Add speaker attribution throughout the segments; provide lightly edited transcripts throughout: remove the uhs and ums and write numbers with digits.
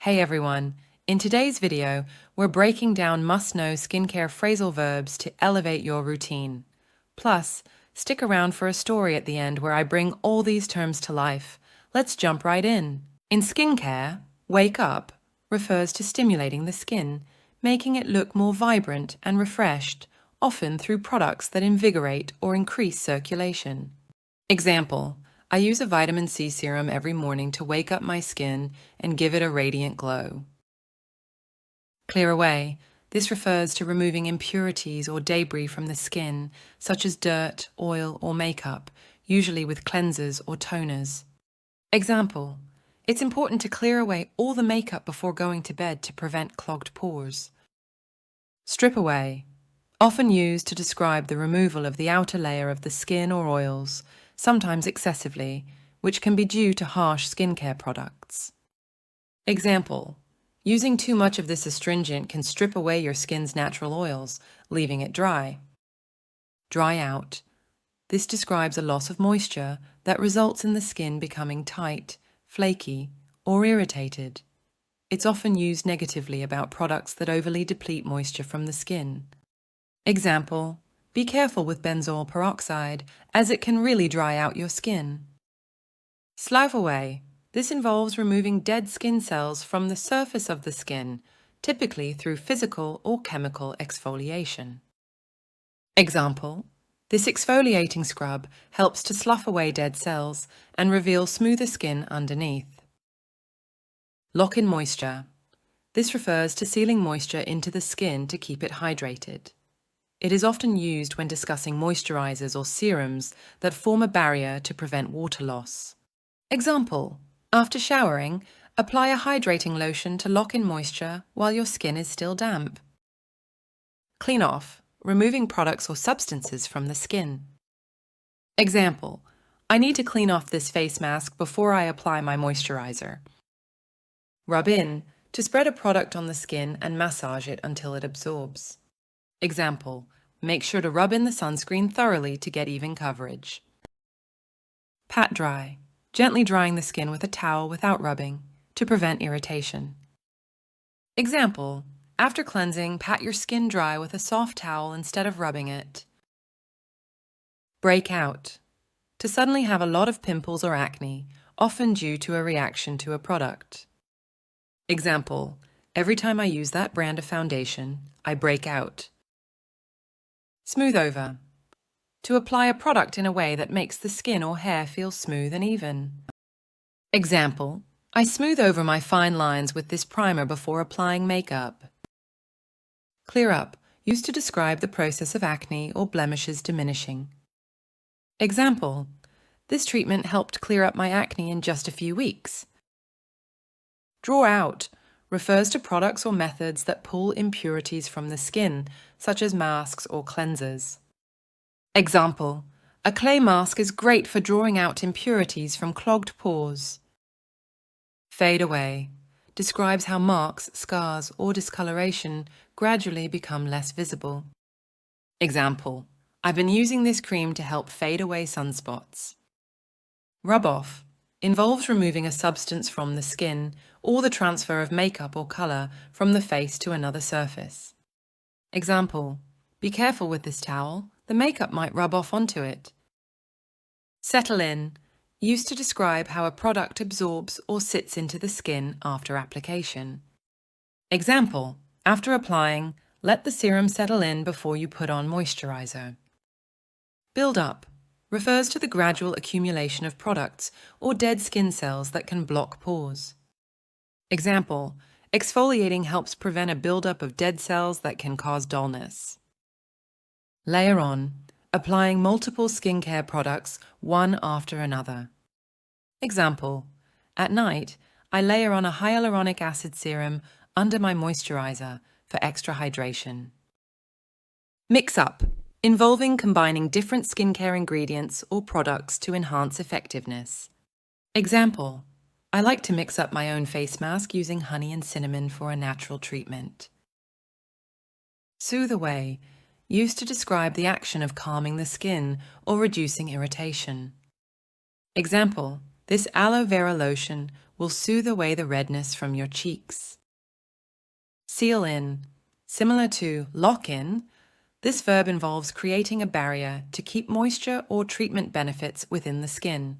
Speaker 1: Hey everyone, in today's video, we're breaking down must-know skincare phrasal verbs to elevate your routine. Plus, stick around for a story at the end where I bring all these terms to life. Let's jump right in. In skincare, wake up refers to stimulating the skin, making it look more vibrant and refreshed, often through products that invigorate or increase circulation. Example: I use a vitamin C serum every morning to wake up my skin and give it a radiant glow. Clear away. This refers to removing impurities or debris from the skin, such as dirt, oil, or makeup, usually with cleansers or toners. Example: it's important to clear away all the makeup before going to bed to prevent clogged pores. Strip away. Often used to describe the removal of the outer layer of the skin or oils, sometimes excessively, which can be due to harsh skincare products. Example: using too much of this astringent can strip away your skin's natural oils, leaving it dry. Dry out. This describes a loss of moisture that results in the skin becoming tight, flaky, or irritated. It's often used negatively about products that overly deplete moisture from the skin. Example: be careful with benzoyl peroxide, as it can really dry out your skin. Slough away. This involves removing dead skin cells from the surface of the skin, typically through physical or chemical exfoliation. Example: this exfoliating scrub helps to slough away dead cells and reveal smoother skin underneath. Lock in moisture. This refers to sealing moisture into the skin to keep it hydrated. It is often used when discussing moisturizers or serums that form a barrier to prevent water loss. Example: after showering, apply a hydrating lotion to lock in moisture while your skin is still damp. Clean off, removing products or substances from the skin. Example: I need to clean off this face mask before I apply my moisturizer. Rub in, to spread a product on the skin and massage it until it absorbs. Example: make sure to rub in the sunscreen thoroughly to get even coverage. Pat dry. Gently drying the skin with a towel without rubbing, to prevent irritation. Example: after cleansing, pat your skin dry with a soft towel instead of rubbing it. Break out. To suddenly have a lot of pimples or acne, often due to a reaction to a product. Example: every time I use that brand of foundation, I break out. Smooth over. To apply a product in a way that makes the skin or hair feel smooth and even. Example: I smooth over my fine lines with this primer before applying makeup. Clear up, used to describe the process of acne or blemishes diminishing. Example: this treatment helped clear up my acne in just a few weeks. Draw out refers to products or methods that pull impurities from the skin, such as masks or cleansers. Example: a clay mask is great for drawing out impurities from clogged pores. Fade away describes how marks, scars, or discoloration gradually become less visible. Example: I've been using this cream to help fade away sunspots. Rub off involves removing a substance from the skin or the transfer of makeup or color from the face to another surface. Example: be careful with this towel, the makeup might rub off onto it. Settle in, used to describe how a product absorbs or sits into the skin after application. Example: after applying, let the serum settle in before you put on moisturizer. Build up refers to the gradual accumulation of products or dead skin cells that can block pores. Example: exfoliating helps prevent a buildup of dead cells that can cause dullness. Layer on, applying multiple skincare products one after another. Example: at night, I layer on a hyaluronic acid serum under my moisturizer for extra hydration. Mix up, involving combining different skincare ingredients or products to enhance effectiveness. Example: I like to mix up my own face mask using honey and cinnamon for a natural treatment. Soothe away, used to describe the action of calming the skin or reducing irritation. Example: This aloe vera lotion will soothe away the redness from your cheeks. Seal in. Similar to lock in, this verb involves creating a barrier to keep moisture or treatment benefits within the skin.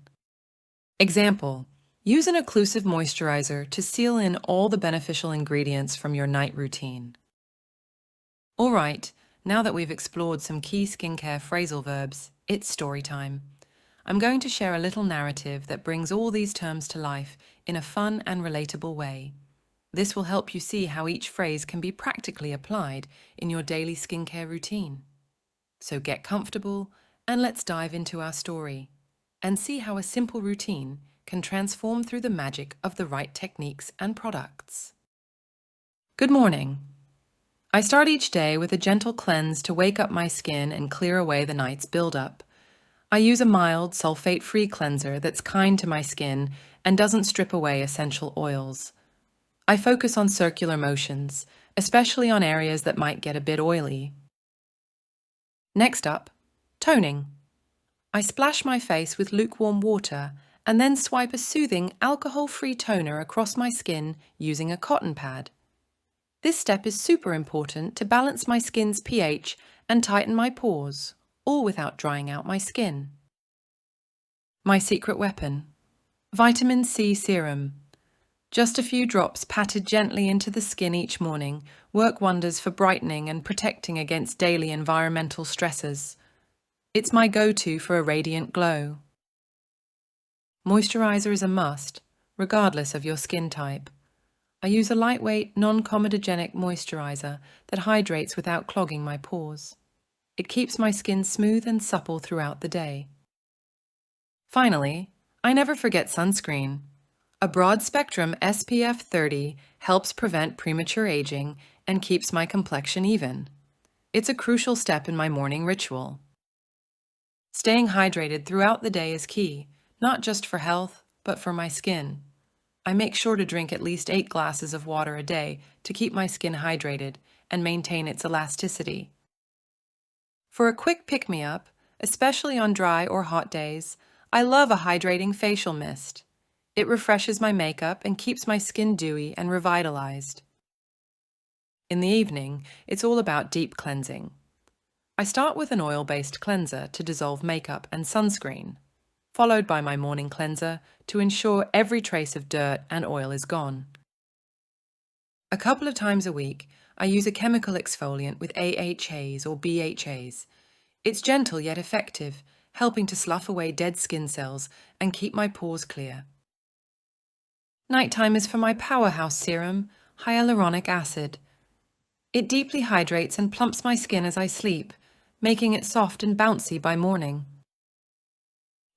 Speaker 1: Example: use an occlusive moisturizer to seal in all the beneficial ingredients from your night routine. All right, now that we've explored some key skincare phrasal verbs, it's story time. I'm going to share a little narrative that brings all these terms to life in a fun and relatable way. This will help you see how each phrase can be practically applied in your daily skincare routine. So get comfortable and let's dive into our story and see how a simple routine can transform through the magic of the right techniques and products. Good morning. I start each day with a gentle cleanse to wake up my skin and clear away the night's buildup. I use a mild, sulfate-free cleanser that's kind to my skin and doesn't strip away essential oils. I focus on circular motions, especially on areas that might get a bit oily. Next up, toning. I splash my face with lukewarm water and then swipe a soothing, alcohol-free toner across my skin using a cotton pad. This step is super important to balance my skin's pH and tighten my pores, all without drying out my skin. My secret weapon: vitamin C serum. Just a few drops patted gently into the skin each morning work wonders for brightening and protecting against daily environmental stresses. It's my go-to for a radiant glow. Moisturizer is a must, regardless of your skin type. I use a lightweight, non-comedogenic moisturizer that hydrates without clogging my pores. It keeps my skin smooth and supple throughout the day. Finally, I never forget sunscreen. A broad-spectrum SPF 30 helps prevent premature aging and keeps my complexion even. It's a crucial step in my morning ritual. Staying hydrated throughout the day is key, not just for health, but for my skin. I make sure to drink at least 8 glasses of water a day to keep my skin hydrated and maintain its elasticity. For a quick pick-me-up, especially on dry or hot days, I love a hydrating facial mist. It refreshes my makeup and keeps my skin dewy and revitalized. In the evening, it's all about deep cleansing. I start with an oil-based cleanser to dissolve makeup and sunscreen, followed by my morning cleanser to ensure every trace of dirt and oil is gone. A couple of times a week, I use a chemical exfoliant with AHAs or BHAs. It's gentle yet effective, helping to slough away dead skin cells and keep my pores clear. Nighttime is for my powerhouse serum, hyaluronic acid. It deeply hydrates and plumps my skin as I sleep, making it soft and bouncy by morning.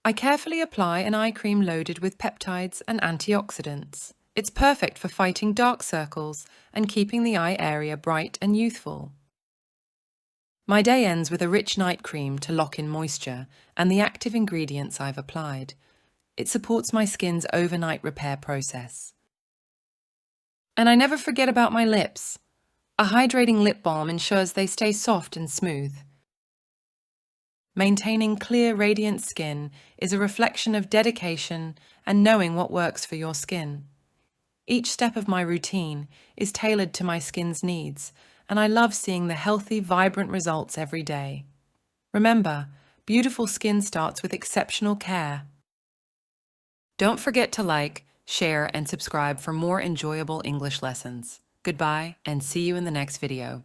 Speaker 1: I carefully apply an eye cream loaded with peptides and antioxidants. It's perfect for fighting dark circles and keeping the eye area bright and youthful. My day ends with a rich night cream to lock in moisture and the active ingredients I've applied. It supports my skin's overnight repair process. And I never forget about my lips. A hydrating lip balm ensures they stay soft and smooth. Maintaining clear, radiant skin is a reflection of dedication and knowing what works for your skin. Each step of my routine is tailored to my skin's needs, and I love seeing the healthy, vibrant results every day. Remember, beautiful skin starts with exceptional care. Don't forget to like, share, and subscribe for more enjoyable English lessons. Goodbye, and see you in the next video.